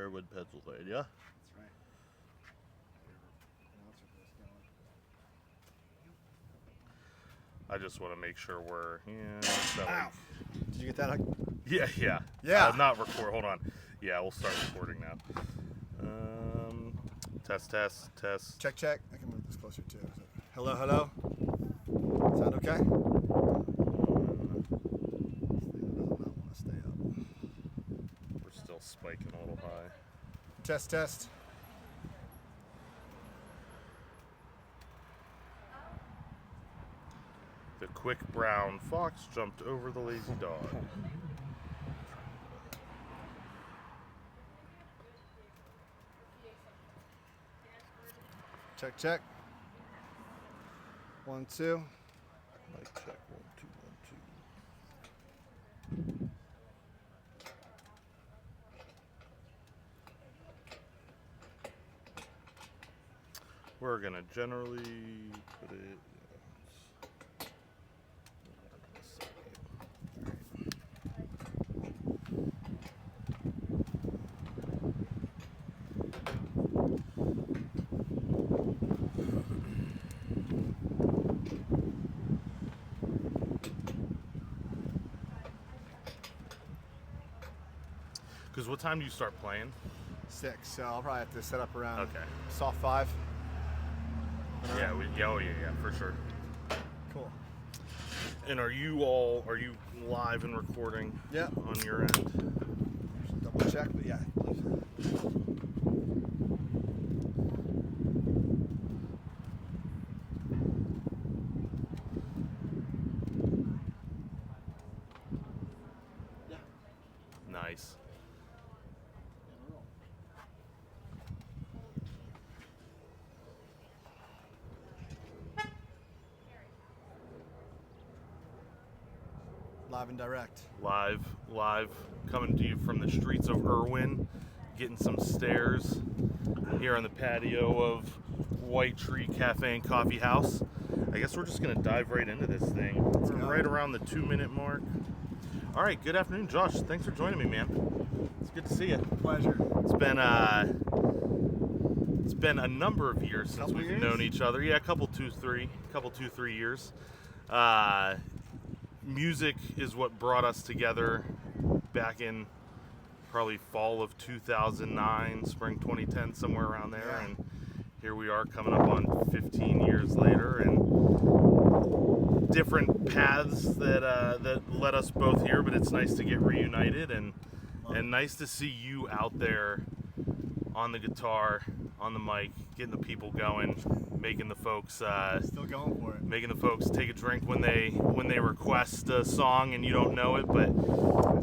Briarwood, Pennsylvania. That's right. I just want to make sure we're. Ow. Did you get that? Yeah. Yeah. Not record. Hold on. Yeah, we'll start recording now. Test. Check. I can move this closer too. Hello. Sound okay? Stay up. We're still spiking a little high. Test. The quick brown fox jumped over the lazy dog. Check. 1, 2. Mic check 1 2 1 2. We're gonna generally put it. Because what time do you start playing? 6. So I'll probably have to set up around soft 5. Yeah, for sure. Cool. And are you live and recording? Yeah. On your end? Double check, but yeah. Nice. Live and direct. Live, coming to you from the streets of Irwin, getting some stairs here on the patio of White Tree Cafe and Coffee House. I guess we're just going to dive right into this thing. We're right around the 2-minute mark. All right, good afternoon, Josh. Thanks for joining me, man. It's good to see you. Pleasure. It's been a number of years since we've known each other. Yeah, a couple, 2-3 years. Music is what brought us together back in probably fall of 2009, spring 2010, somewhere around there. Yeah. And here we are coming up on 15 years later, and different paths that led us both here, but it's nice to get reunited and nice to see you out there on the guitar, on the mic, getting the people going, making the folks still going for it. Making the folks take a drink when they request a song and you don't know it, but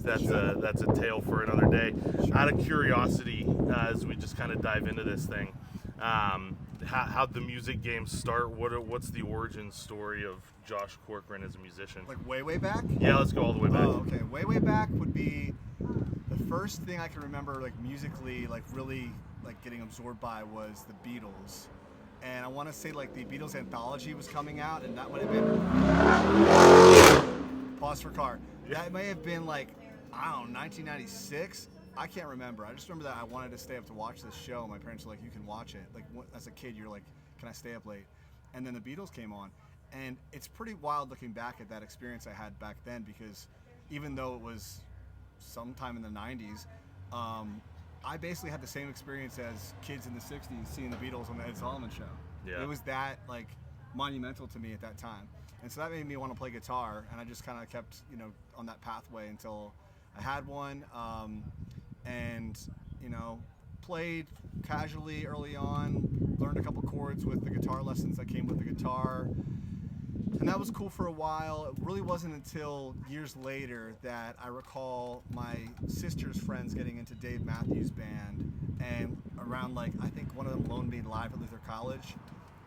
that's a tale for another day. Sure. Out of curiosity, as we just kind of dive into this thing, how'd the music game start? What's the origin story of Josh Corcoran as a musician? Like way back? Yeah, let's go all the way back. Oh, okay. Way back would be the first thing I can remember, like musically, like really like getting absorbed by was the Beatles. And I want to say like the Beatles anthology was coming out, and that would have been pause for car. That may have been like, I don't know, 1996. I can't remember. I just remember that I wanted to stay up to watch this show. My parents were like, "You can watch it." Like as a kid, you're like, "Can I stay up late?" And then the Beatles came on, and it's pretty wild looking back at that experience I had back then, because even though it was sometime in the 90s. I basically had the same experience as kids in the 60s seeing the Beatles on the Ed Sullivan Show. Yeah. It was that like monumental to me at that time. And so that made me want to play guitar, and I just kind of kept, on that pathway until I had one, and, played casually early on, learned a couple chords with the guitar lessons that came with the guitar. And that was cool for a while. It really wasn't until years later that I recall my sister's friends getting into Dave Matthews Band, and around I think one of them loaned me Live at Luther College,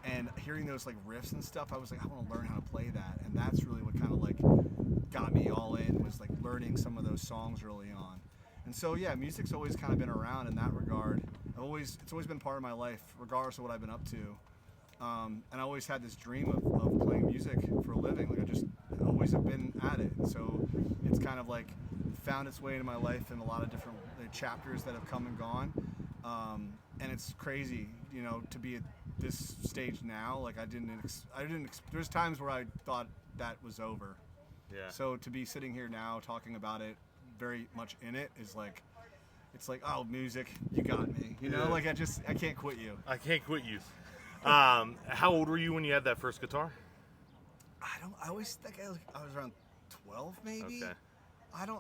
and hearing those riffs and stuff, I was like, I want to learn how to play that. And that's really what kind of got me all in, was learning some of those songs early on. And so yeah, music's always kind of been around in that regard. It's always been part of my life, regardless of what I've been up to. And I always had this dream of playing music for a living. I just always have been at it. And so it's kind of found its way into my life in a lot of different chapters that have come and gone. And it's crazy, you know, to be at this stage now. Like there's times where I thought that was over. Yeah. So to be sitting here now talking about it, very much in it, is like, it's like, oh, music, you got me. You know, like I can't quit you. I can't quit you. How old were you when you had that first guitar? I always think I was around 12 maybe. Okay.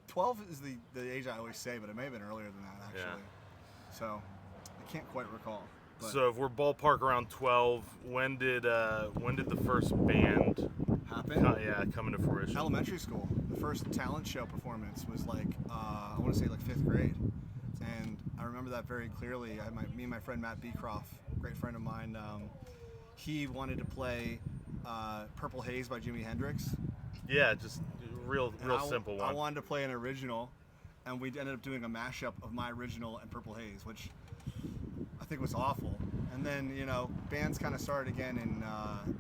12 is the age I always say, but it may have been earlier than that actually. Yeah. So I can't quite recall. But So if we're ballpark around 12, when did the first band come into fruition? elementary school, the first talent show performance was like I want to say like 5th grade, and I remember that very clearly. Me and my friend Matt Beecroft, great friend of mine, he wanted to play Purple Haze by Jimi Hendrix. Yeah, just real simple one. I wanted to play an original, and we ended up doing a mashup of my original and Purple Haze, which I think was awful. And then, you know, bands kind of started again in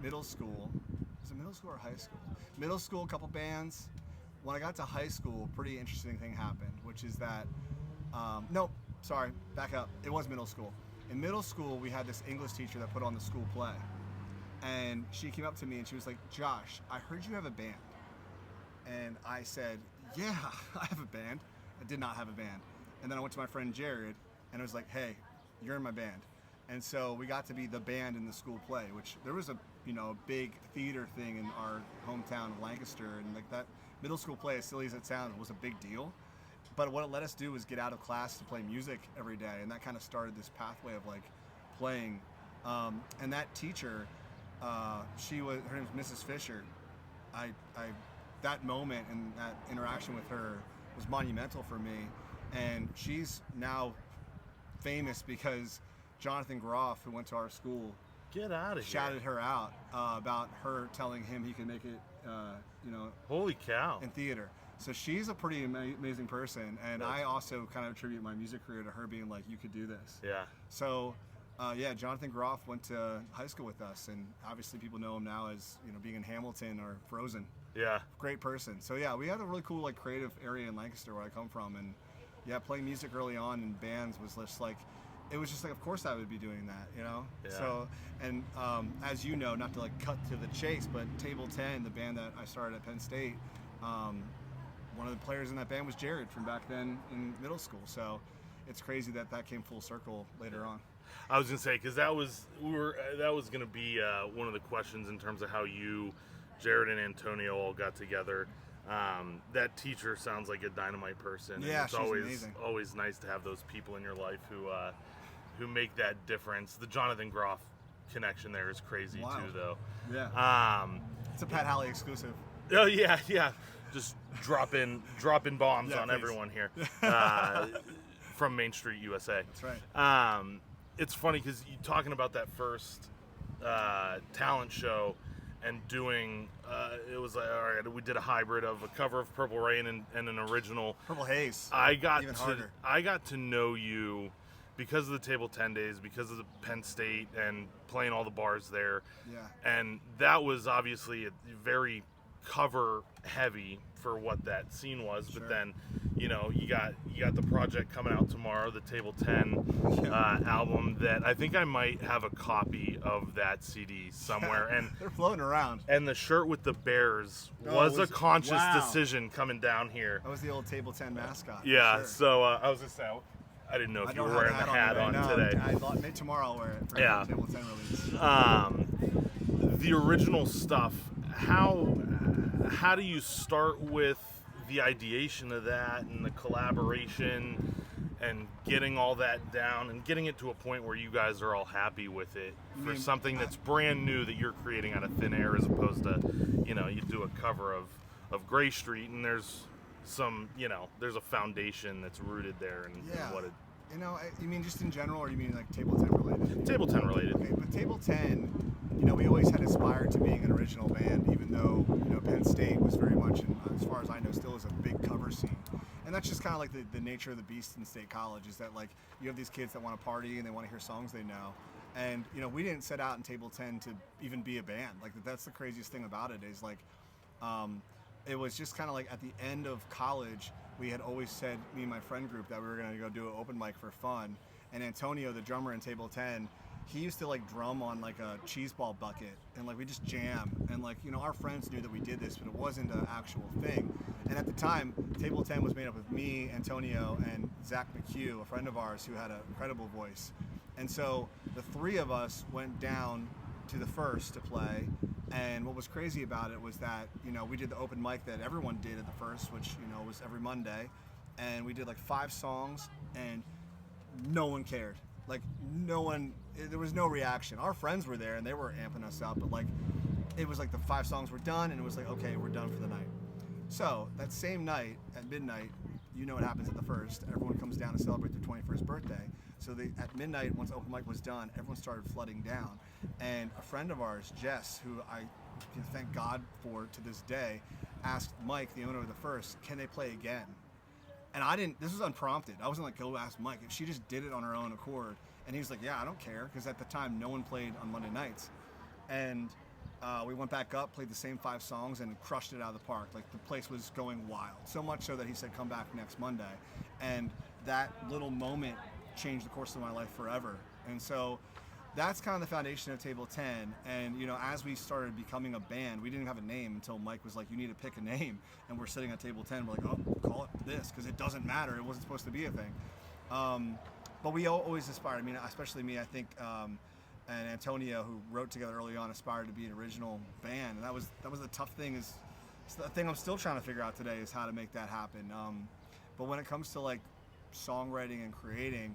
middle school. Was it middle school or high school? Middle school, a couple bands. When I got to high school, a pretty interesting thing happened, which is that, back up. It was middle school. In middle school, we had this English teacher that put on the school play. And she came up to me and she was like, Josh, I heard you have a band. And I said, yeah, I have a band. I did not have a band. And then I went to my friend Jared and I was like, hey, you're in my band. And so we got to be the band in the school play, which there was a big theater thing in our hometown of Lancaster, and like that middle school play, as silly as it sounds, was a big deal. But what it let us do was get out of class to play music every day, and that kind of started this pathway of like playing. And that teacher, her name was Mrs. Fisher. That moment and that interaction with her was monumental for me, and she's now famous because Jonathan Groff, who went to our school, Get out of here. shouted her out about her telling him he could make it, Holy cow. in theater. So she's a pretty amazing person, and I also kind of attribute my music career to her being like, you could do this. Yeah. So, Jonathan Groff went to high school with us, and obviously people know him now as, being in Hamilton or Frozen. Yeah. Great person. So yeah, we had a really cool like creative area in Lancaster where I come from, and playing music early on in bands was just like, it was just like, of course I would be doing that, Yeah. So, and as you know, not to like cut to the chase, but Table 10, the band that I started at Penn State, one of the players in that band was Jared from back then in middle school. So it's crazy that came full circle later on. I was gonna say, because that was gonna be one of the questions in terms of how you, Jared and Antonio all got together. That teacher sounds like a dynamite person. Yeah, and it's she's amazing. always nice to have those people in your life who make that difference. The Jonathan Groff connection there is crazy Wow. too, though. Yeah. It's a Pat Howley exclusive. Oh yeah. Just dropping bombs Yeah, on please. everyone here from Main Street, USA. That's right. It's funny because you talking about that first talent show and doing it was like, all right, we did a hybrid of a cover of Purple Rain and an original Purple Haze. Even harder. I got to know you because of the Table 10 days, because of the Penn State and playing all the bars there. Yeah. And that was obviously very cover heavy for what that scene was. Sure. But then, you got the project coming out tomorrow, the Table 10 album, that I think I might have a copy of that CD somewhere. And They're floating around. and the shirt with the bears Oh, was was a it? conscious Wow. decision coming down here. That was the old Table 10 mascot. for Yeah, sure. so I was just saying, I didn't know if I you don't were have wearing the a hat on right today. now. I thought maybe tomorrow I'll wear it for Yeah. the Table 10 release. The original stuff, how do you start with the ideation of that and the collaboration and getting all that down and getting it to a point where you guys are all happy with it for something that's brand new that you're creating out of thin air, as opposed to, you do a cover of Gray Street and there's some, there's a foundation that's rooted there and what it. You mean just in general, or you mean like Table 10 related? Table 10 related. Okay, but Table 10, we always had aspired to being an original band, even though, Penn State was very much, as far as I know, still is a big cover scene. And that's just kind of like the nature of the beast in State College, is that like you have these kids that want to party and they want to hear songs they know. And, we didn't set out in Table 10 to even be a band. Like, that's the craziest thing about it is like, it was just kind of like at the end of college, we had always said, me and my friend group, that we were going to go do an open mic for fun. And Antonio, the drummer in Table 10, he used to like drum on like a cheese ball bucket, and like we just jam, and like, you know, our friends knew that we did this, but it wasn't an actual thing. And at the time, Table 10 was made up of me, Antonio, and Zach McHugh, a friend of ours who had an incredible voice. And so the three of us went down to the First to play, and what was crazy about it was that, you know, we did the open mic that everyone did at the First, which, you know, was every Monday, and we did like 5 songs, and no one cared. Like, no one, there was no reaction. Our friends were there and they were amping us up, but like, it was like the 5 songs were done, and it was like, okay, we're done for the night. So that same night at midnight, you know what happens at the First. Everyone comes down to celebrate their 21st birthday. So at midnight, once open mic was done, everyone started flooding down. And a friend of ours, Jess, who I thank God for to this day, asked Mike, the owner of the First, can they play again? And I didn't, this was unprompted. I wasn't like, go ask Mike. She just did it on her own accord. And he was like, yeah, I don't care. Because at the time, no one played on Monday nights. And we went back up, played the same 5 songs, and crushed it out of the park. Like, the place was going wild. So much so that he said, come back next Monday. And that little moment changed the course of my life forever. And so that's kind of the foundation of Table 10. And, you know, as we started becoming a band, we didn't even have a name until Mike was like, you need to pick a name. And we're sitting at Table 10, we're like, oh, call it this, because it doesn't matter. It wasn't supposed to be a thing. But we always aspired. I mean, especially me, I think, and Antonio, who wrote together early on, aspired to be an original band. And that was the tough thing. It's the thing I'm still trying to figure out today, is how to make that happen. But when it comes to like songwriting and creating,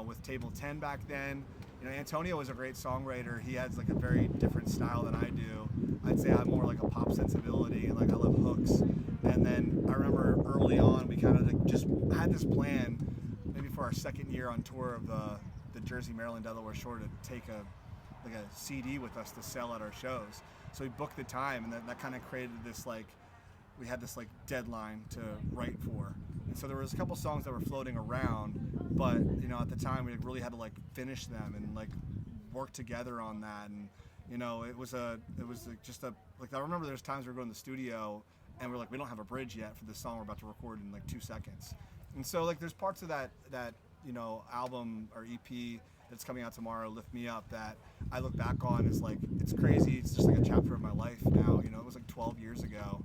with Table 10 back then, you know, Antonio was a great songwriter. He has like a very different style than I do. I'd say I'm more like a pop sensibility, and like I love hooks. And then I remember early on, we kind of like just had this plan, maybe for our second year on tour of the Jersey, Maryland, Delaware shore, to take a CD with us to sell at our shows. So we booked the time, and that kind of created this like, we had this like deadline to write for. And so there was a couple songs that were floating around, but you know, at the time we really had to like finish them and like work together on that. And you know, it was just a like, I remember there's times we were going to the studio and we're like, we don't have a bridge yet for this song we're about to record in like 2 seconds. And so like there's parts of that you know, album or EP that's coming out tomorrow, Lift Me Up, that I look back on as like, it's crazy. It's just like a chapter of my life now. You know, it was like 12 years ago,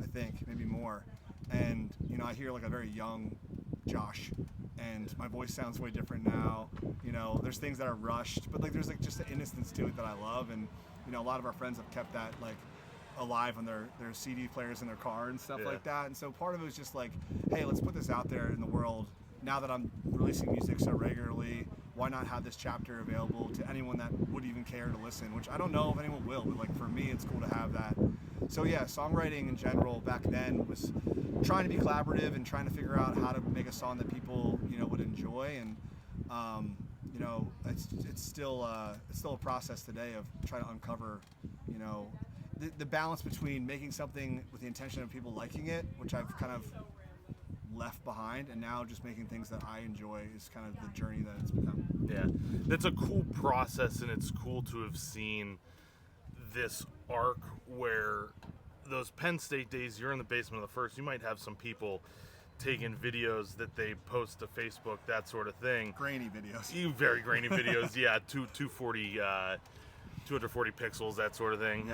I think, maybe more. And you know, I hear like a very young Josh, and my voice sounds way different now. You know, there's things that are rushed, but like there's like just an innocence to it that I love. And you know, a lot of our friends have kept that like alive on their CD players in their car and stuff like that. And so part of it was just like, hey, let's put this out there in the world. Now that I'm releasing music so regularly, why not have this chapter available to anyone that would even care to listen, which I don't know if anyone will, but like for me, it's cool to have that. So yeah, songwriting in general back then was trying to be collaborative and trying to figure out how to make a song that people, you know, would enjoy. And you know, it's still a process today of trying to uncover, you know, the balance between making something with the intention of people liking it, which I've kind of left behind, and now just making things that I enjoy is kind of the journey that it's become. Yeah, that's a cool process, and it's cool to have seen this arc where those Penn State days, you're in the basement of the First, you might have some people taking videos that they post to Facebook, that sort of thing. Grainy videos. Very grainy videos, yeah, 240 pixels, that sort of thing.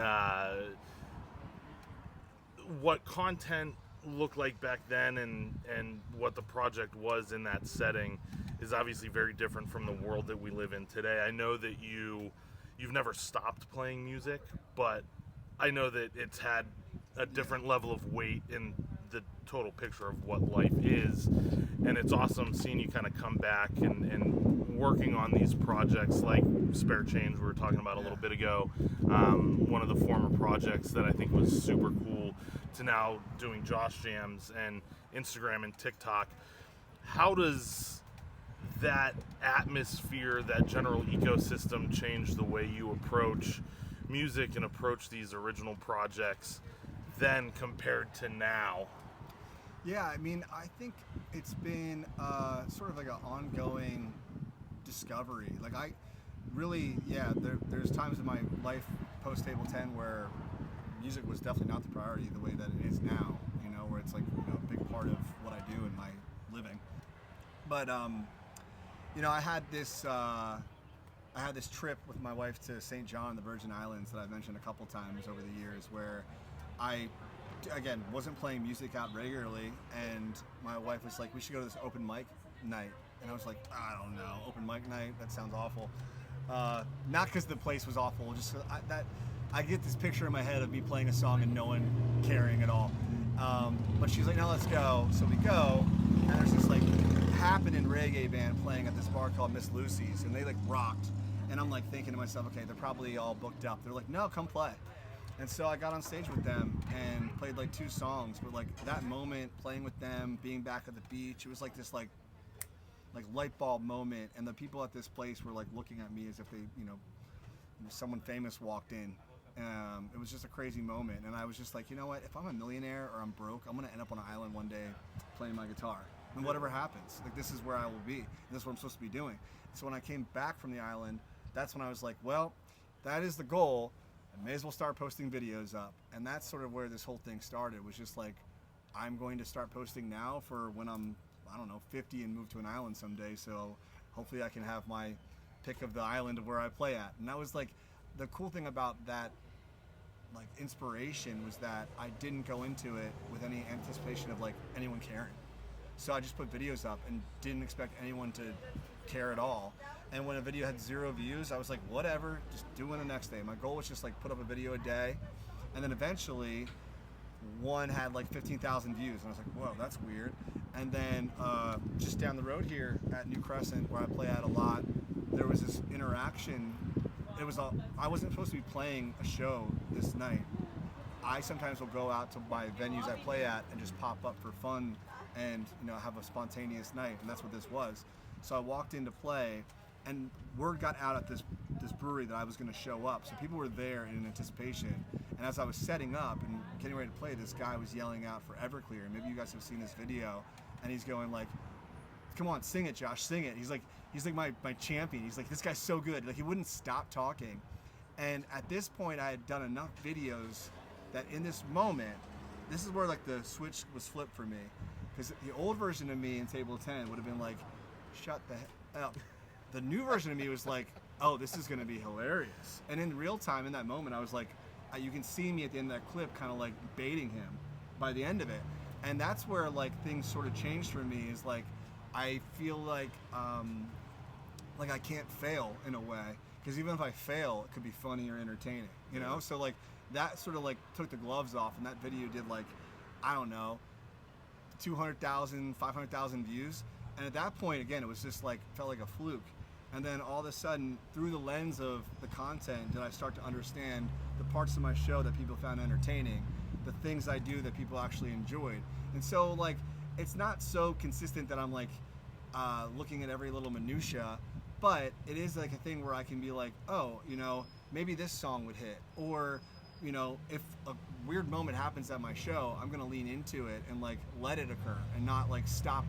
What content looked like back then and what the project was in that setting is obviously very different from the world that we live in today. I know that you've never stopped playing music, but I know that it's had a different level of weight in the total picture of what life is. And it's awesome seeing you kind of come back and working on these projects like Spare Change we were talking about a little bit ago. One of the former projects that I think was super cool, to now doing Josh Jams and Instagram and TikTok. How does that atmosphere, that general ecosystem change the way you approach music and approach these original projects then compared to now? Yeah, I mean, I think it's been sort of like an ongoing discovery. Like there's times in my life post Table 10 where music was definitely not the priority the way that it is now, you know, where it's like, you know, a big part of what I do in my living. But, you know, I had this trip with my wife to St. John, the Virgin Islands, that I've mentioned a couple times over the years, where I, again, wasn't playing music out regularly, and my wife was like, we should go to this open mic night. And I was like, I don't know, open mic night, that sounds awful. Not because the place was awful, just I get this picture in my head of me playing a song and no one caring at all. But she's like, no, let's go. So we go, and there's this like happening reggae band playing at this bar called Miss Lucy's, and they like rocked. And I'm like thinking to myself, okay, they're probably all booked up. They're like, no, come play. And so I got on stage with them and played like 2 songs. But like that moment, playing with them, being back at the beach, it was like this like light bulb moment. And the people at this place were like looking at me as if they, you know, someone famous walked in. It was just a crazy moment. And I was just like, you know what, if I'm a millionaire or I'm broke, I'm gonna end up on an island one day playing my guitar. And whatever happens, like this is where I will be. And this is what I'm supposed to be doing. So when I came back from the island, that's when I was like, well, that is the goal. I may as well start posting videos up. And that's sort of where this whole thing started, was just like, I'm going to start posting now for when I'm, I don't know, 50 and move to an island someday. So hopefully I can have my pick of the island of where I play at. And that was like, the cool thing about that like inspiration was that I didn't go into it with any anticipation of like anyone caring. So I just put videos up and didn't expect anyone to care at all. And when a video had 0 views, I was like, whatever, just do it the next day. My goal was just like put up a video a day. And then eventually one had like 15,000 views. And I was like, whoa, that's weird. And then just down the road here at New Crescent, where I play at a lot, there was this interaction. I wasn't supposed to be playing a show this night. I sometimes will go out to my venues I play at and just pop up for fun and, you know, have a spontaneous night. And that's what this was. So I walked in to play, and word got out at this brewery that I was going to show up. So people were there in anticipation. And as I was setting up and getting ready to play, this guy was yelling out for Everclear. Maybe you guys have seen this video. And he's going like, come on, sing it, Josh, sing it. He's like my champion. He's like, this guy's so good. Like, he wouldn't stop talking. And at this point, I had done enough videos that in this moment, this is where like the switch was flipped for me. Because the old version of me in Table 10 would have been like, shut the heck up. The new version of me was like, oh, this is going to be hilarious. And in real time, in that moment, I was like, you can see me at the end of that clip kind of like baiting him by the end of it. And that's where like things sort of changed for me, is like, I feel like I can't fail in a way, because even if I fail, it could be funny or entertaining, you know? So like that sort of like took the gloves off, and that video did like, I don't know, 200,000, 500,000 views. And at that point, again, it was just like, felt like a fluke. And then all of a sudden, through the lens of the content, did I start to understand the parts of my show that people found entertaining, the things I do that people actually enjoyed. And so like, it's not so consistent that I'm like looking at every little minutia, but it is like a thing where I can be like, oh, you know, maybe this song would hit, or, you know, if a weird moment happens at my show, I'm gonna lean into it and like let it occur and not like stop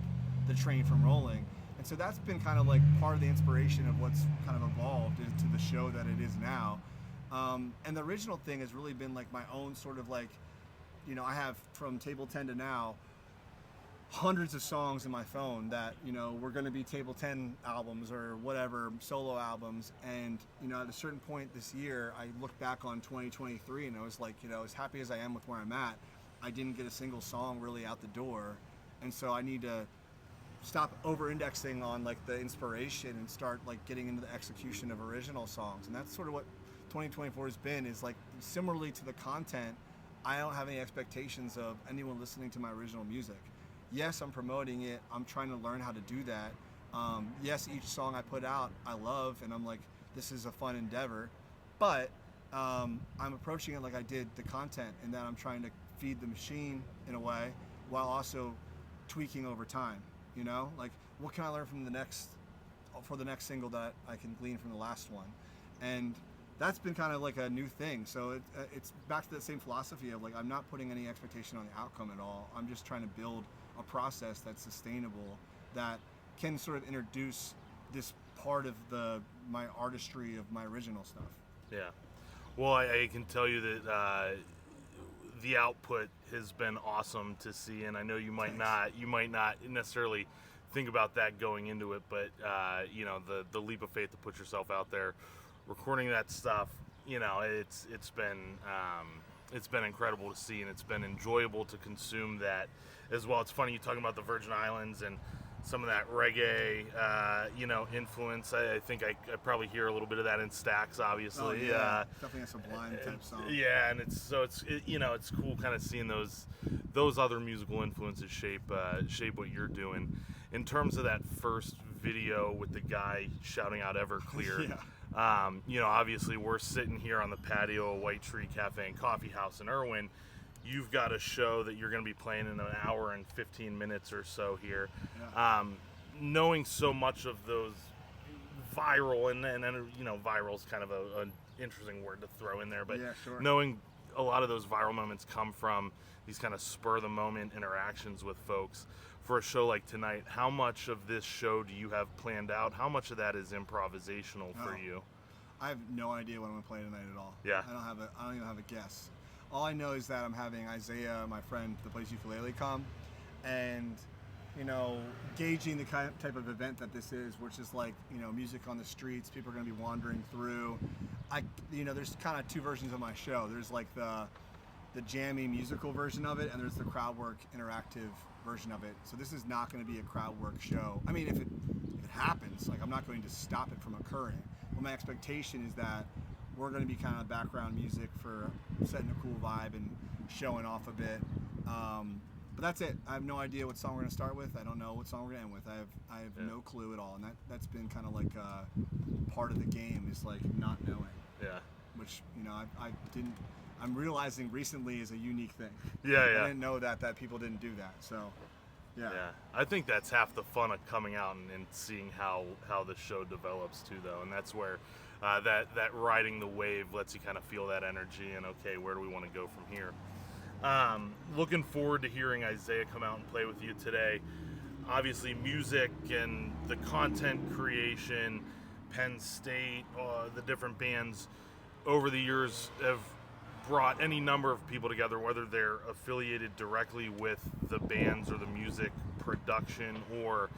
the train from rolling. And so that's been kind of like part of the inspiration of what's kind of evolved into the show that it is now. And the original thing has really been like my own sort of like, you know, I have from Table 10 to now hundreds of songs in my phone that, you know, were going to be Table 10 albums or whatever, solo albums. And, you know, at a certain point this year, I looked back on 2023 and I was like, you know, as happy as I am with where I'm at, I didn't get a single song really out the door. And so I need to stop over-indexing on like the inspiration and start like getting into the execution of original songs. And that's sort of what 2024 has been, is like, similarly to the content, I don't have any expectations of anyone listening to my original music. Yes, I'm promoting it. I'm trying to learn how to do that. Yes, each song I put out, I love, and I'm like, this is a fun endeavor. But I'm approaching it like I did the content, in that I'm trying to feed the machine in a way, while also tweaking over time. You know, like, what can I learn from the next single that I can glean from the last one? And that's been kind of like a new thing. So it's back to that same philosophy of like, I'm not putting any expectation on the outcome at all. I'm just trying to build a process that's sustainable, that can sort of introduce this part of my artistry of my original stuff. Yeah. Well, I can tell you that the output has been awesome to see, and I know you might not necessarily think about that going into it, but you know, the leap of faith to put yourself out there, recording that stuff, you know, it's been incredible to see, and it's been enjoyable to consume that as well. It's funny you talking about the Virgin Islands and some of that reggae, you know, influence. I think I probably hear a little bit of that in Stacks, obviously. Oh, yeah. Definitely a Sublime type song. Yeah, and it's you know, it's cool kind of seeing those other musical influences shape what you're doing. In terms of that first video with the guy shouting out Everclear, Yeah. you know, obviously we're sitting here on the patio of White Tree Cafe and Coffee House in Irwin. You've got a show that you're going to be playing in an hour and 15 minutes or so here. Yeah. Knowing so much of those viral, and you know, viral is kind of an interesting word to throw in there, but Yeah, sure. knowing a lot of those viral moments come from these kind of spur of the moment interactions with folks. For a show like tonight, how much of this show do you have planned out? How much of that is improvisational for you? I have no idea what I'm going to play tonight at all. Yeah. I don't even have a guess. All I know is that I'm having Isaiah, my friend that plays ukulele, come, and, you know, gauging the type of event that this is, which is like, you know, music on the streets. People are going to be wandering through. You know, there's kind of two versions of my show. There's like the jammy musical version of it, and there's the crowd work interactive version of it. So this is not going to be a crowd work show. I mean, if it happens, like, I'm not going to stop it from occurring. But my expectation is that we're going to be kind of background music for setting a cool vibe and showing off a bit. But that's it. I have no idea what song we're going to start with. I don't know what song we're going to end with. I have no clue at all. And that's been kind of like part of the game, is like not knowing. Yeah. Which, you know, I'm realizing recently is a unique thing. Yeah. I didn't know that people didn't do that. So, yeah. I think that's half the fun of coming out and seeing how the show develops too, though, and that's where that riding the wave lets you kind of feel that energy and, okay, where do we want to go from here? Looking forward to hearing Isaiah come out and play with you today. Obviously, music and the content creation, Penn State, the different bands over the years have brought any number of people together, whether they're affiliated directly with the bands or the music production, or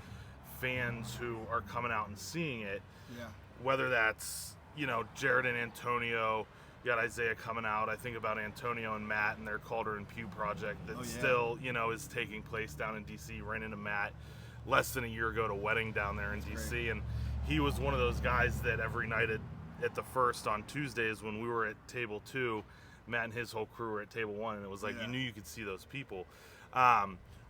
fans who are coming out and seeing it. Yeah. Whether that's, you know, Jared and Antonio, you got Isaiah coming out. I think about Antonio and Matt and their Calder and Pew project that still, you know, is taking place down in DC. Ran into Matt less than a year ago at a wedding down there in DC, great. And he was one of those guys that every night at the First on Tuesdays when we were at table 2, Matt and his whole crew were at table 1, and it was like you knew you could see those people.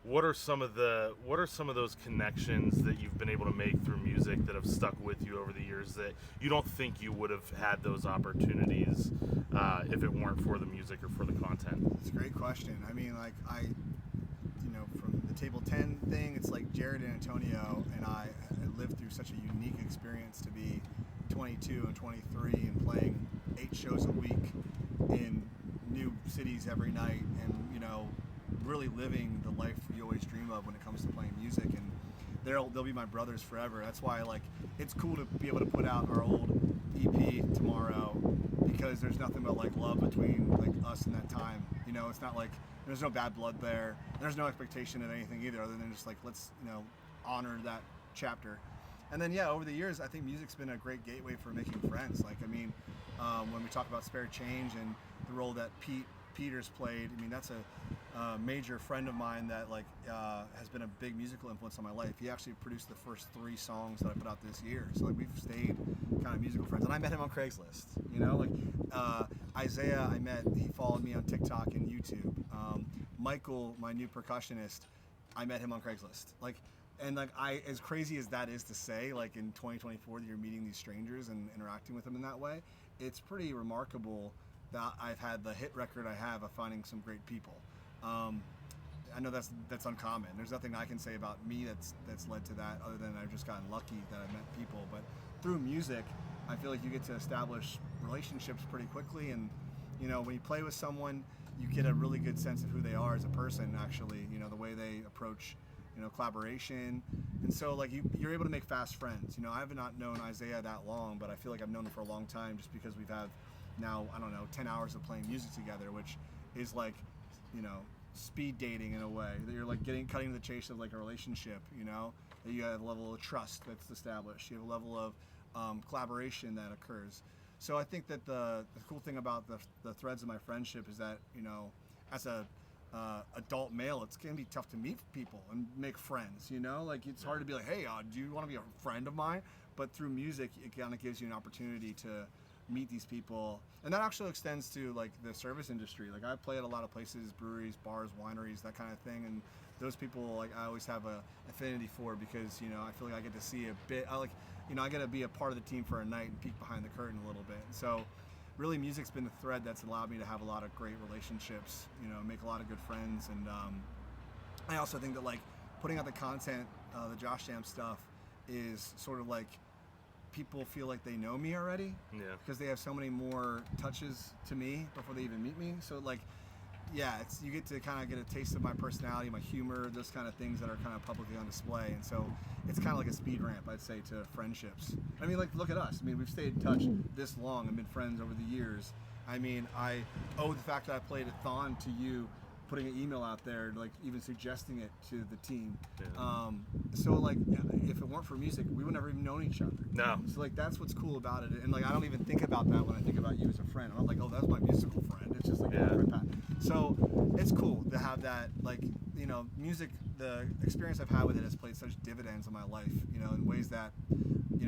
What are some of those connections that you've been able to make through music that have stuck with you over the years that you don't think you would have had those opportunities if it weren't for the music or for the content? It's a great question. I mean, like, you know, from the table 10 thing, it's like Jared and Antonio and I lived through such a unique experience to be 22 and 23 and playing 8 shows a week in new cities every night, and, you know, really living the life you always dream of when it comes to playing music. And they'll be my brothers forever. That's why, like, it's cool to be able to put out our old EP tomorrow, because there's nothing but like love between like us and that time. You know, it's not like there's no bad blood there. There's no expectation of anything either, other than just like, let's, you know, honor that chapter. And then, yeah, over the years, I think music's been a great gateway for making friends. Like, I mean, when we talk about Spare Change and the role that Peters played, I mean, that's a major friend of mine that like has been a big musical influence on my life. He actually produced the first 3 songs that I put out this year. So like, we've stayed kind of musical friends. And I met him on Craigslist. You know, like Isaiah, he followed me on TikTok and YouTube. Michael, my new percussionist, I met him on Craigslist. Like, and like, as crazy as that is to say, like in 2024 that you're meeting these strangers and interacting with them in that way, it's pretty remarkable that I've had the hit record I have of finding some great people. I know that's uncommon. There's nothing I can say about me that's led to that, other than I've just gotten lucky that I've met people. But through music, I feel like you get to establish relationships pretty quickly, and, you know, when you play with someone, you get a really good sense of who they are as a person, actually, you know, the way they approach, you know, collaboration. And so like you're able to make fast friends. You know, I have not known Isaiah that long, but I feel like I've known him for a long time, just because we've had now, I don't know, 10 hours of playing music together, which is like speed dating in a way, that you're like cutting to the chase of like a relationship, that you have a level of trust that's established, you have a level of collaboration that occurs. So I think that the cool thing about the threads of my friendship is that, as a adult male, it's gonna be tough to meet people and make friends, like it's hard to be like, hey, do you want to be a friend of mine? But through music, it kind of gives you an opportunity to meet these people, and that actually extends to like the service industry. Like I play at a lot of places, breweries, bars, wineries, that kind of thing, and those people, like, I always have a affinity for, because I feel like I get to see a bit. I get to be a part of the team for a night and peek behind the curtain a little bit. So really, music's been the thread that's allowed me to have a lot of great relationships, make a lot of good friends. And I also think that like putting out the content, the Josh Jam stuff, is sort of like people feel like they know me already, because they have so many more touches to me before they even meet me. So like, yeah, you get to kind of get a taste of my personality, my humor, those kind of things that are kind of publicly on display. And so it's kind of like a speed ramp, I'd say, to friendships. I mean, like, look at us. I mean, we've stayed in touch this long and been friends over the years. I mean, I owe the fact that I played a thon to you, putting an email out there, like even suggesting it to the team. So like, if it weren't for music, we would never even known each other. No. So like, that's what's cool about it. And like, I don't even think about that when I think about you as a friend. I'm not like, oh, that's my musical friend. It's just like my friend Pat. So it's cool to have that, like, music, the experience I've had with it has played such dividends in my life, in ways that,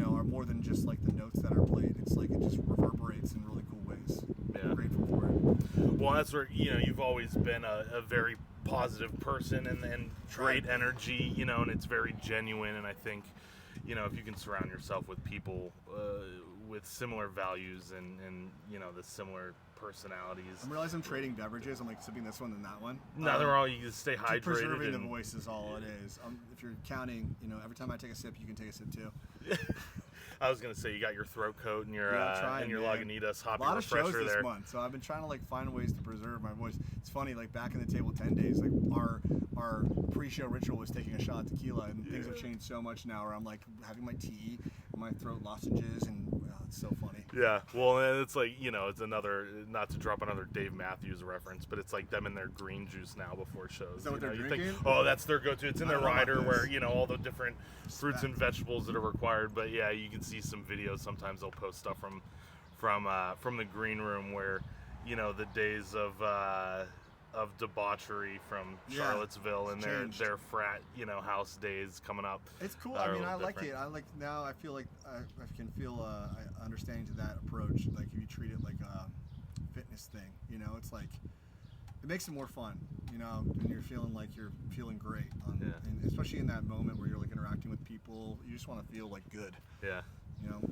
are more than just like the notes that are played. It's like, it just reverberates in really cool ways. Yeah. I'm grateful for it. Well, that's where, you've always been a very positive person and great energy, and it's very genuine. And I think, if you can surround yourself with people with similar values and the similar personalities. I'm realizing I'm trading beverages. I'm like sipping this one and that one. No, they're all, you stay hydrated. Preserving the voice is all it is. If you're counting, every time I take a sip, you can take a sip too. I was gonna say, you got your throat coat and your Lagunitas hoppy refresher there. A lot of shows this month, so I've been trying to like find ways to preserve my voice. It's funny, like back in the Table 10 days, like our pre-show ritual was taking a shot of tequila, and things have changed so much now. Where I'm like having my tea, and my throat lozenges, and it's so funny. Yeah, well, it's like it's another, not to drop another Dave Matthews reference, but it's like them in their green juice now before shows. Is that what they're you drinking? think, oh, that's their go-to. It's in their rider where all the different fruits and vegetables that are required. But yeah, you can see some videos. Sometimes they'll post stuff from the green room where the days of debauchery from Charlottesville and their frat house days coming up. It's cool. I mean, I like it. Now I feel like I can feel understanding to that approach. Like if you treat it like a fitness thing, it's like it makes it more fun, and you're feeling like you're feeling great, and especially in that moment where you're like interacting with people, you just want to feel like good. Yeah.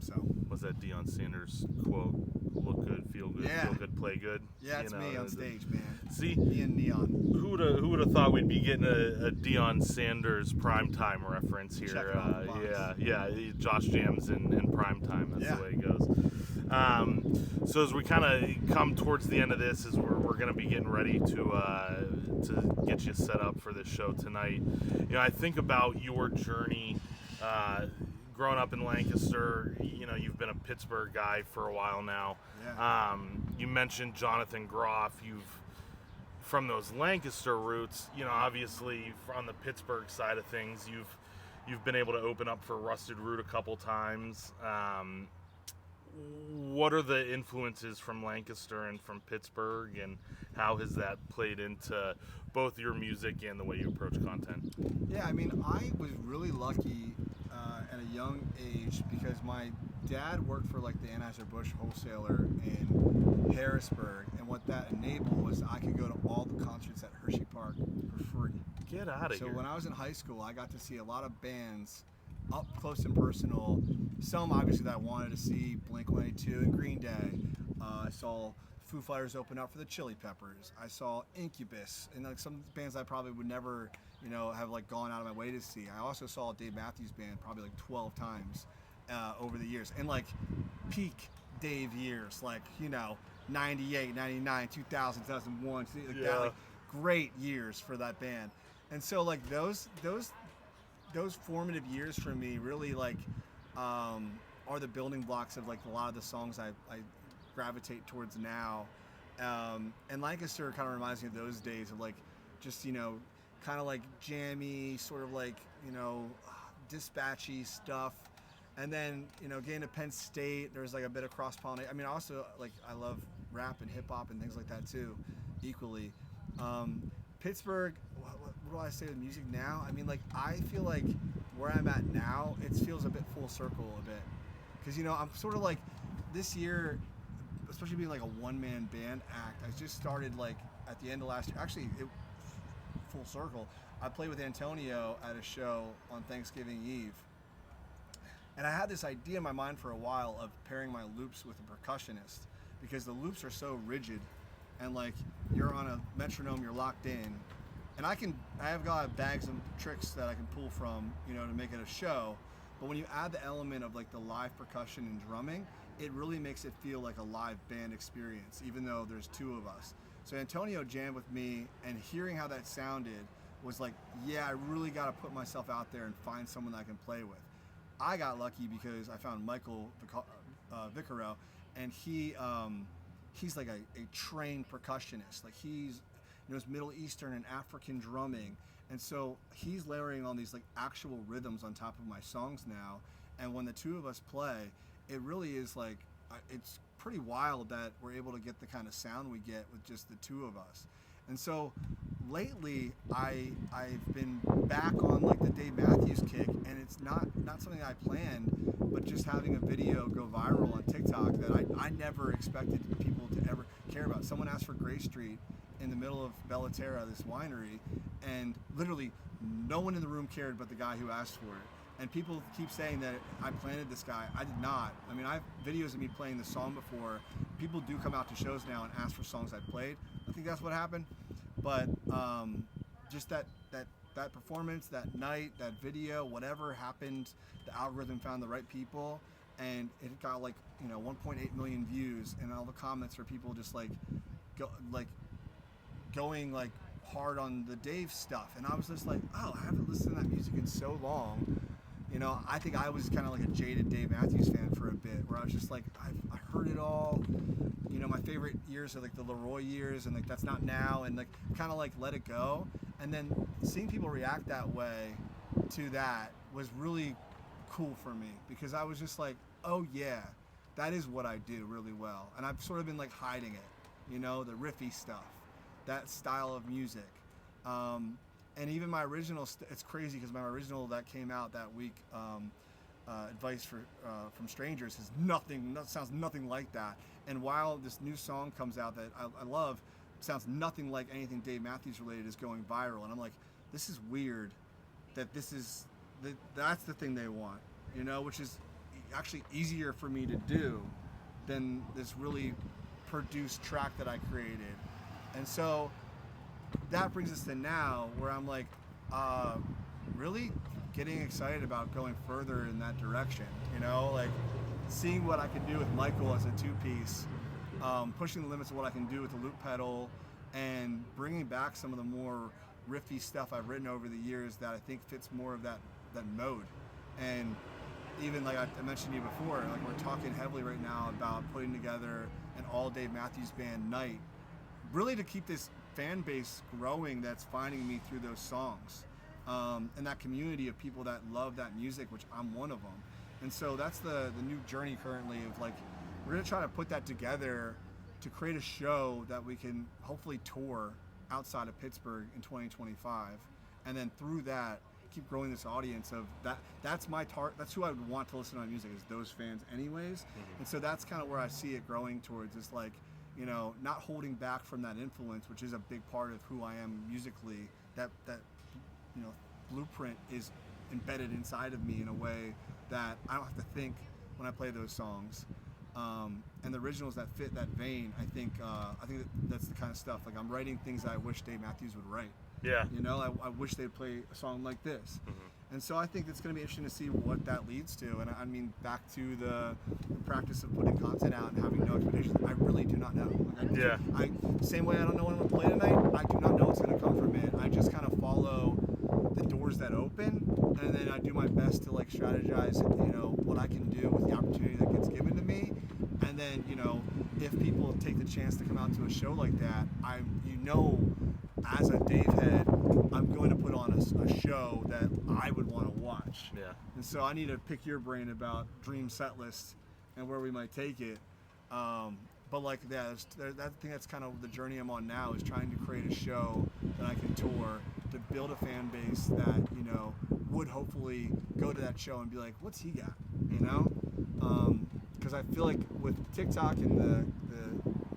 So was that Deion Sanders quote? Look good, feel good, feel good, play good. Yeah, it's me on stage, man. See, me and Neon. Who would have thought we'd be getting a Deion Sanders primetime reference here? Josh Jams in primetime. That's the way it goes. So as we kind of come towards the end of this, as we're going to be getting ready to get you set up for this show tonight. I think about your journey. Growing up in Lancaster, you've been a Pittsburgh guy for a while now. Yeah. You mentioned Jonathan Groff. From those Lancaster roots, obviously on the Pittsburgh side of things, you've been able to open up for Rusted Root a couple times. What are the influences from Lancaster and from Pittsburgh, and how has that played into both your music and the way you approach content? Yeah, I mean, I was really lucky at a young age, because my dad worked for like the Anheuser-Busch wholesaler in Harrisburg, and what that enabled was I could go to all the concerts at Hershey Park for free. Get out of here. So when I was in high school, I got to see a lot of bands up close and personal. Some obviously that I wanted to see, Blink-182 and Green Day. I saw Foo Fighters open up for the Chili Peppers. I saw Incubus, and like some bands I probably would never, have like gone out of my way to see. I also saw Dave Matthews Band probably like 12 times over the years, and like peak Dave years, like 98, 99, 2000, 2001, like that, like great years for that band. And so like those formative years for me really like are the building blocks of like a lot of the songs I gravitate towards now. And Lancaster kind of reminds me of those days of like, just, kind of like jammy, sort of like, dispatchy stuff. And then, getting to Penn State, there's like a bit of cross-pollination. I mean, also, like, I love rap and hip-hop and things like that too, equally. Pittsburgh, what do I say with music now? I mean, like, I feel like where I'm at now, it feels a bit full circle a bit. Because, I'm sort of like, this year, especially being like a one-man band act, I just started like at the end of last year. Actually, full circle. I played with Antonio at a show on Thanksgiving Eve. And I had this idea in my mind for a while of pairing my loops with a percussionist, because the loops are so rigid and like you're on a metronome, you're locked in. And I have got bags of tricks that I can pull from, to make it a show. But when you add the element of like the live percussion and drumming, it really makes it feel like a live band experience, even though there's two of us. So Antonio jammed with me, and hearing how that sounded was like, yeah, I really got to put myself out there and find someone that I can play with. I got lucky because I found Michael Vicaro, and he's like a trained percussionist. Like he's knows Middle Eastern and African drumming, and so he's layering on these like actual rhythms on top of my songs now. And when the two of us play, it really is like, it's pretty wild that we're able to get the kind of sound we get with just the two of us. And so lately I've been back on like the Dave Matthews kick, and it's not something I planned, but just having a video go viral on TikTok that I never expected people to ever care about. Someone asked for Gray Street in the middle of Bellaterra, this winery, and literally no one in the room cared but the guy who asked for it. And people keep saying that I planted this guy. I did not. I mean, I have videos of me playing the song before. People do come out to shows now and ask for songs I played. I think that's what happened. But just that performance, that night, that video, whatever happened, the algorithm found the right people, and it got like 1.8 million views, and all the comments are people just going like hard on the Dave stuff, and I was just like, oh, I haven't listened to that music in so long. I think I was kind of like a jaded Dave Matthews fan for a bit, where I was just like, I heard it all. My favorite years are like the Leroy years, and like That's Not Now, and like kind of like let it go. And then seeing people react that way to that was really cool for me, because I was just like, oh yeah, that is what I do really well. And I've sort of been like hiding it, the riffy stuff, that style of music. And even my original, it's crazy because my original that came out that week, Advice from Strangers, sounds nothing like that. And while this new song comes out that I love, sounds nothing like anything Dave Matthews related, is going viral. And I'm like, this is weird that that's the thing they want, which is actually easier for me to do than this really produced track that I created. And so that brings us to now, where I'm like, really getting excited about going further in that direction, like seeing what I can do with Michael as a two-piece, pushing the limits of what I can do with the loop pedal, and bringing back some of the more riffy stuff I've written over the years that I think fits more of that mode. And even like I mentioned to you before, like we're talking heavily right now about putting together an all Dave Matthews Band night, really to keep this fan base growing that's finding me through those songs, and that community of people that love that music, which I'm one of them. And so that's the new journey currently of like, we're gonna try to put that together to create a show that we can hopefully tour outside of Pittsburgh in 2025, and then through that keep growing this audience of that's my that's who I would want to listen to my music, is those fans anyways. And so that's kind of where I see it growing towards, is like, not holding back from that influence, which is a big part of who I am musically. That blueprint is embedded inside of me in a way that I don't have to think when I play those songs. And the originals that fit that vein, I think that's the kind of stuff. Like, I'm writing things that I wish Dave Matthews would write. Yeah. I wish they'd play a song like this. And so I think it's going to be interesting to see what that leads to. And I mean, back to the practice of putting content out and having no expectations, I really do not know. Like, same way I don't know what I'm going to play tonight, I do not know what's going to come from it. I just kind of follow the doors that open, and then I do my best to like strategize, what I can do with the opportunity that gets given to me. And then, if people take the chance to come out to a show like that, as a Dave head, I'm going to put on a show that I would want to watch. Yeah. And so I need to pick your brain about dream set lists and where we might take it. But like I think that's kind of the journey I'm on now, is trying to create a show that I can tour, to build a fan base that, you know, would hopefully go to that show and be like, what's he got, you know? Because I feel like with TikTok and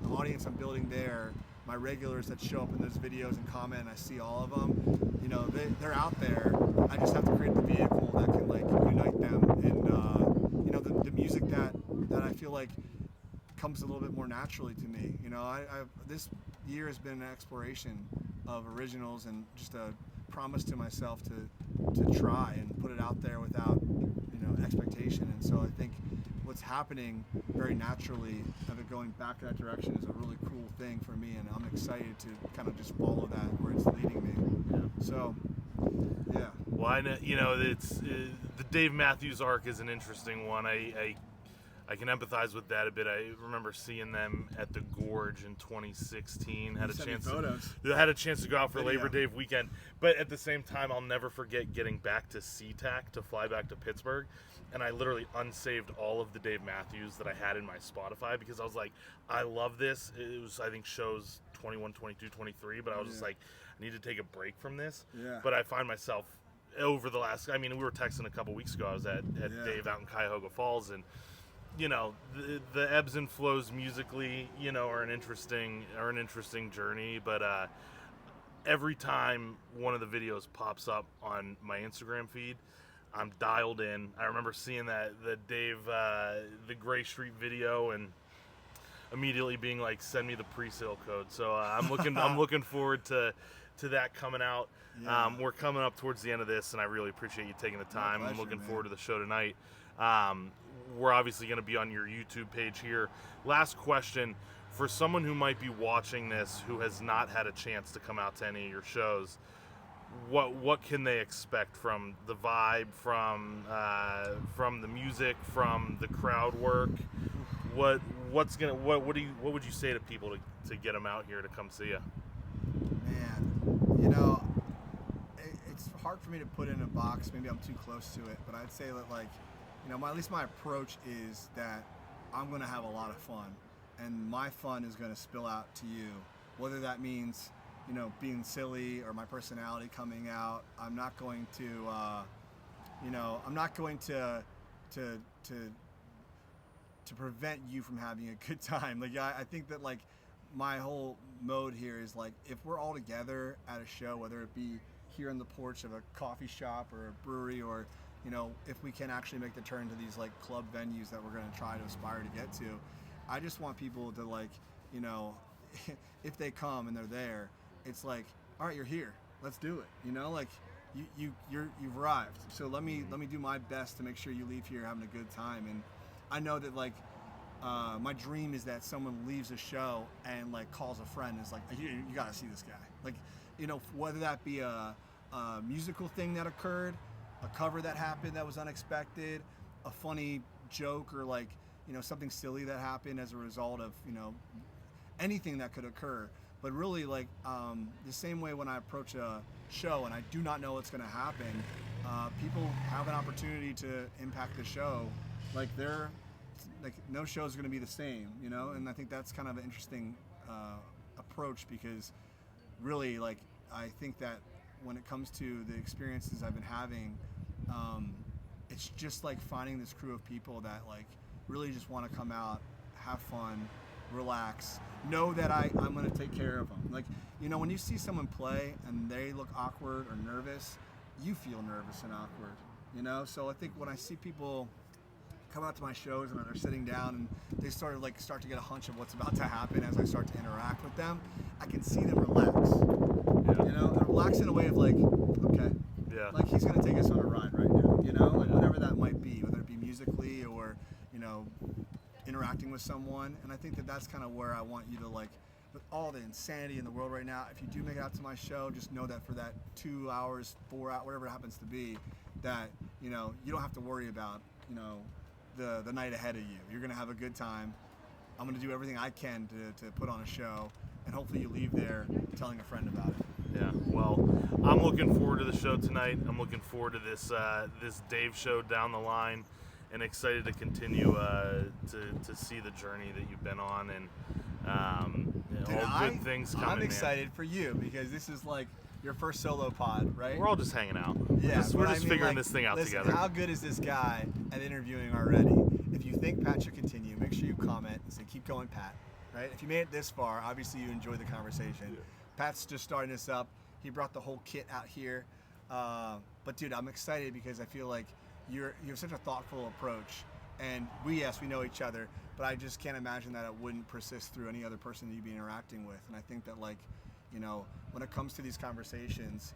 the audience I'm building there, my regulars that show up in those videos and comment, and I see all of them, you know, they're out there. I just have to create the vehicle that can like unite them, and you know, the music that I feel like comes a little bit more naturally to me. You know, this year has been an exploration of originals and just a promise to myself to try and put it out there without, you know, expectation. And so I think what's happening very naturally of it going back that direction is a really cool thing for me, and I'm excited to kind of just follow that where it's leading me. Yeah. So, yeah. Well, I know, you know, it's the Dave Matthews arc is an interesting one. I can empathize with that a bit. I remember seeing them at the Gorge in 2016. Had a chance to go out for Labor Day weekend, but at the same time, I'll never forget getting back to SeaTac to fly back to Pittsburgh, and I literally unsaved all of the Dave Matthews that I had in my Spotify because I was like, I love this. It was, I think, shows 21, 22, 23, but I was just like, I need to take a break from this. Yeah. But I find myself over the last, I mean, we were texting a couple weeks ago. I was at Dave out in Cuyahoga Falls, and you know, the ebbs and flows musically, you know, are an interesting journey. But every time one of the videos pops up on my Instagram feed, I'm dialed in. I remember seeing the Dave, the Gray Street video, and immediately being like, "Send me the pre-sale code." So I'm looking forward to that coming out. Yeah. We're coming up towards the end of this, and I really appreciate you taking the time. My pleasure, I'm looking man. forward to the show tonight. We're obviously going to be on your YouTube page here. Last question, for someone who might be watching this who has not had a chance to come out to any of your shows, what can they expect from the vibe, from the music, from the crowd work? What would you say to people to get them out here to come see you? Man, you know, it's hard for me to put in a box. Maybe I'm too close to it, but I'd say that, like, you know, at least my approach is that I'm going to have a lot of fun, and my fun is going to spill out to you, whether that means, you know, being silly or my personality coming out. I'm not going to, you know, I'm not going to prevent you from having a good time. Like, I think that, like, my whole mode here is, like, if we're all together at a show, whether it be here on the porch of a coffee shop or a brewery, or, you know, if we can actually make the turn to these, like, club venues that we're going to try to aspire to get to, I just want people to, like, you know, if they come and they're there, it's like, all right, you're here, let's do it, you know, like, you've arrived, so let me do my best to make sure you leave here having a good time. And I know that, like, my dream is that someone leaves a show and, like, calls a friend and is like, you got to see this guy. Like, you know, whether that be a musical thing that occurred, a cover that happened that was unexpected, a funny joke, or, like, you know, something silly that happened as a result of, you know, anything that could occur. But really, like, the same way when I approach a show and I do not know what's going to happen, people have an opportunity to impact the show. Like, no show is going to be the same, you know? And I think that's kind of an interesting approach, because really, like, I think that when it comes to the experiences I've been having, it's just like finding this crew of people that, like, really just want to come out, have fun, relax, know that I'm going to take care of them. Like, you know, when you see someone play and they look awkward or nervous, you feel nervous and awkward, you know? So I think when I see people come out to my shows and they're sitting down and they start to get a hunch of what's about to happen as I start to interact with them, I can see them relax. Yeah. You know, and relax in a way of, like, okay, Yeah. like, he's gonna take us on a ride right now, you know, like, whatever that might be, whether it be musically or, you know, interacting with someone. And I think that that's kind of where I want you to, like, with all the insanity in the world right now, if you do make it out to my show, just know that for that 2 hours, 4 hours, whatever it happens to be, that, you know, you don't have to worry about, you know, the night ahead of you. You're gonna have a good time. I'm going to do everything I can to put on a show, and hopefully you leave there telling a friend about it. Yeah, well, I'm looking forward to the show tonight. I'm looking forward to this Dave show down the line, and excited to continue to see the journey that you've been on, and Dude, all good things coming. I'm excited for you because this is like your first solo pod, right? We're all just hanging out. Yeah, We're just figuring this thing out listen, together. How good is this guy at interviewing already? If you think Pat should continue, make sure you comment and say, keep going, Pat. Right? If you made it this far, obviously you enjoyed the conversation. Yeah. Pat's just starting this up. He brought the whole kit out here. But dude, I'm excited because I feel like you have such a thoughtful approach. And we know each other, but I just can't imagine that it wouldn't persist through any other person that you'd be interacting with. And I think that, like, you know, when it comes to these conversations,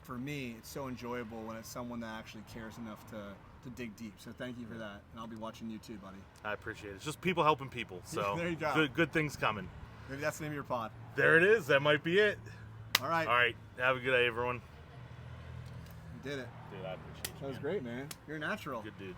for me, it's so enjoyable when it's someone that actually cares enough to dig deep. So thank you for that. And I'll be watching you too, buddy. I appreciate it. It's just people helping people. So there you go. Good things coming. Maybe that's the name of your pod. There it is. That might be it. All right. All right. Have a good day, everyone. You did it. Dude, I appreciate you. That was great, man. You're a natural. Good dude.